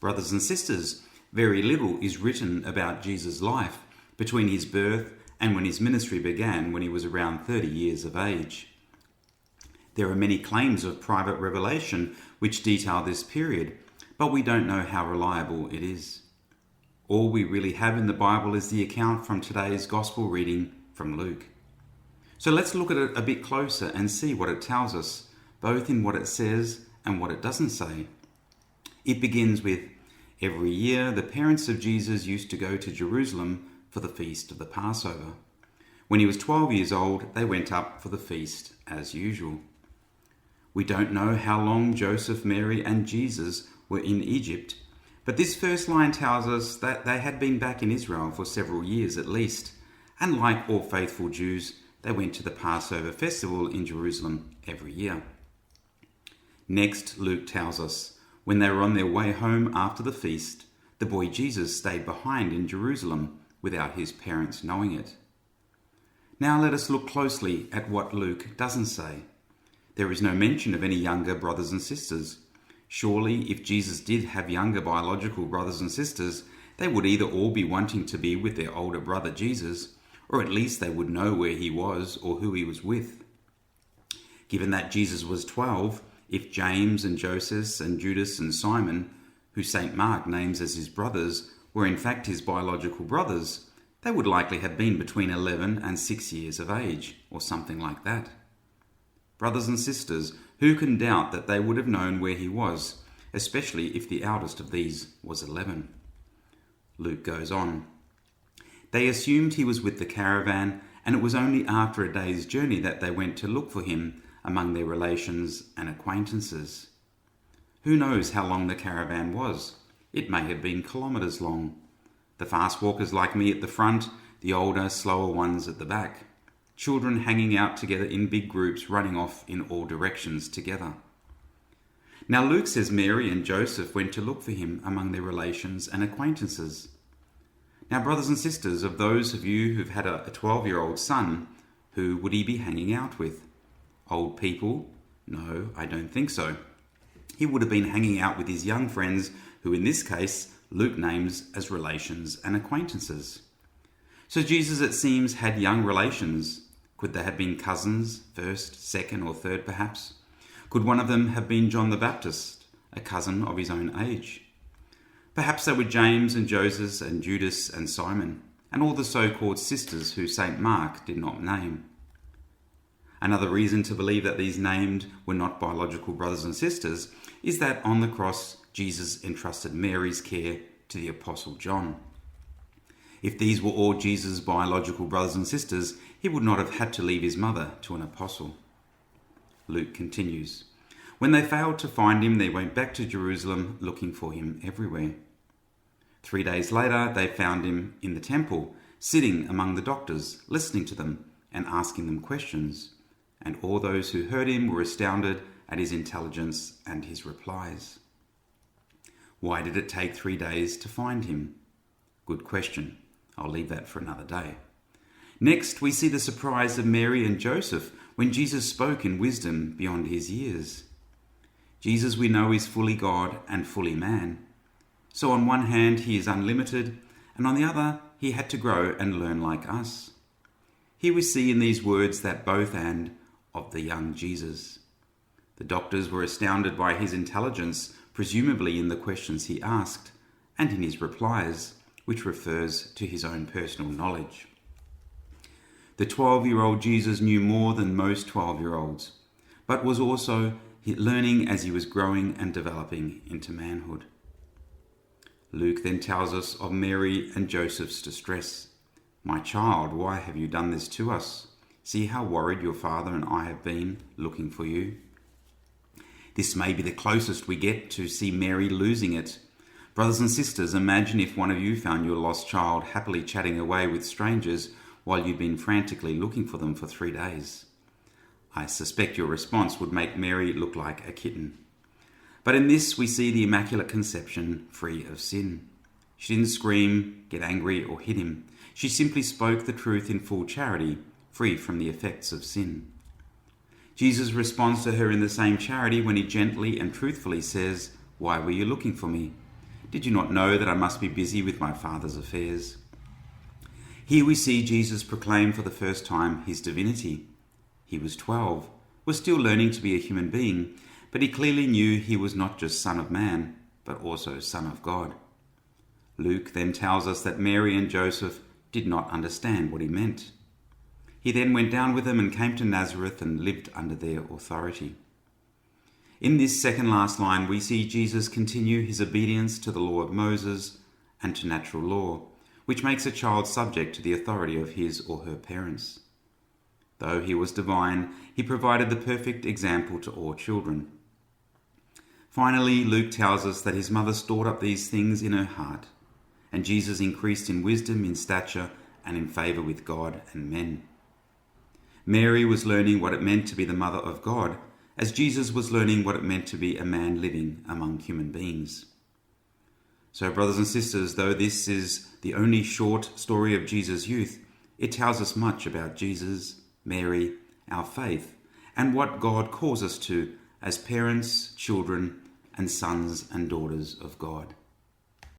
Brothers and sisters, very little is written about Jesus' life between his birth and when his ministry began, when he was around 30 years of age. There are many claims of private revelation which detail this period, but we don't know how reliable it is. All we really have in the Bible is the account from today's Gospel reading from Luke. So let's look at it a bit closer and see what it tells us, both in what it says and what it doesn't say. It begins with, every year the parents of Jesus used to go to Jerusalem for the feast of the Passover. When he was 12 years old, they went up for the feast as usual. We don't know how long Joseph, Mary and Jesus were in Egypt, but this first line tells us that they had been back in Israel for several years at least, and like all faithful Jews, they went to the Passover festival in Jerusalem every year. Next, Luke tells us, when they were on their way home after the feast, the boy Jesus stayed behind in Jerusalem without his parents knowing it. Now let us look closely at what Luke doesn't say. There is no mention of any younger brothers and sisters. Surely, if Jesus did have younger biological brothers and sisters, they would either all be wanting to be with their older brother Jesus, or at least they would know where he was or who he was with. Given that Jesus was 12, if James and Joseph and Judas and Simon, who St. Mark names as his brothers, were in fact his biological brothers, they would likely have been between 11 and 6 years of age, or something like that. Brothers and sisters, who can doubt that they would have known where he was, especially if the eldest of these was 11? Luke goes on. They assumed he was with the caravan, and it was only after a day's journey that they went to look for him among their relations and acquaintances. Who knows how long the caravan was? It may have been kilometres long. The fast walkers like me at the front, the older, slower ones at the back. Children hanging out together in big groups, running off in all directions together. Now Luke says Mary and Joseph went to look for him among their relations and acquaintances. Now, brothers and sisters, of those of you who've had a 12-year-old son, who would he be hanging out with? Old people? No, I don't think so. He would have been hanging out with his young friends, who in this case Luke names as relations and acquaintances. So Jesus, it seems, had young relations. Could they have been cousins, first, second or third perhaps? Could one of them have been John the Baptist, a cousin of his own age? Perhaps they were James and Joseph and Judas and Simon, and all the so-called sisters who St. Mark did not name. Another reason to believe that these named were not biological brothers and sisters is that on the cross, Jesus entrusted Mary's care to the Apostle John. If these were all Jesus' biological brothers and sisters, he would not have had to leave his mother to an apostle. Luke continues. When they failed to find him, they went back to Jerusalem looking for him everywhere. 3 days later, they found him in the temple, sitting among the doctors, listening to them and asking them questions. And all those who heard him were astounded at his intelligence and his replies. Why did it take 3 days to find him? Good question. I'll leave that for another day. Next, we see the surprise of Mary and Joseph when Jesus spoke in wisdom beyond his years. Jesus, we know, is fully God and fully man. So on one hand, he is unlimited, and on the other, he had to grow and learn like us. Here we see in these words that both and of the young Jesus. The doctors were astounded by his intelligence, presumably in the questions he asked, and in his replies, which refers to his own personal knowledge. The 12-year-old Jesus knew more than most 12-year-olds, but was also learning as he was growing and developing into manhood. Luke then tells us of Mary and Joseph's distress. "My child, why have you done this to us? See how worried your father and I have been looking for you." This may be the closest we get to see Mary losing it. Brothers and sisters, imagine if one of you found your lost child happily chatting away with strangers while you'd been frantically looking for them for 3 days. I suspect your response would make Mary look like a kitten. But in this we see the Immaculate Conception free of sin. She didn't scream, get angry or hit him. She simply spoke the truth in full charity, free from the effects of sin. Jesus responds to her in the same charity when he gently and truthfully says, "Why were you looking for me? Did you not know that I must be busy with my Father's affairs?" Here we see Jesus proclaim for the first time his divinity. He was 12, was still learning to be a human being, but he clearly knew he was not just Son of Man, but also Son of God. Luke then tells us that Mary and Joseph did not understand what he meant. He then went down with them and came to Nazareth and lived under their authority. In this second last line, we see Jesus continue his obedience to the law of Moses and to natural law, which makes a child subject to the authority of his or her parents. Though he was divine, he provided the perfect example to all children. Finally, Luke tells us that his mother stored up these things in her heart, and Jesus increased in wisdom, in stature, and in favour with God and men. Mary was learning what it meant to be the mother of God, as Jesus was learning what it meant to be a man living among human beings. So, brothers and sisters, though this is the only short story of Jesus' youth, it tells us much about Jesus, Mary, our faith, and what God calls us to as parents, children, and sons and daughters of God.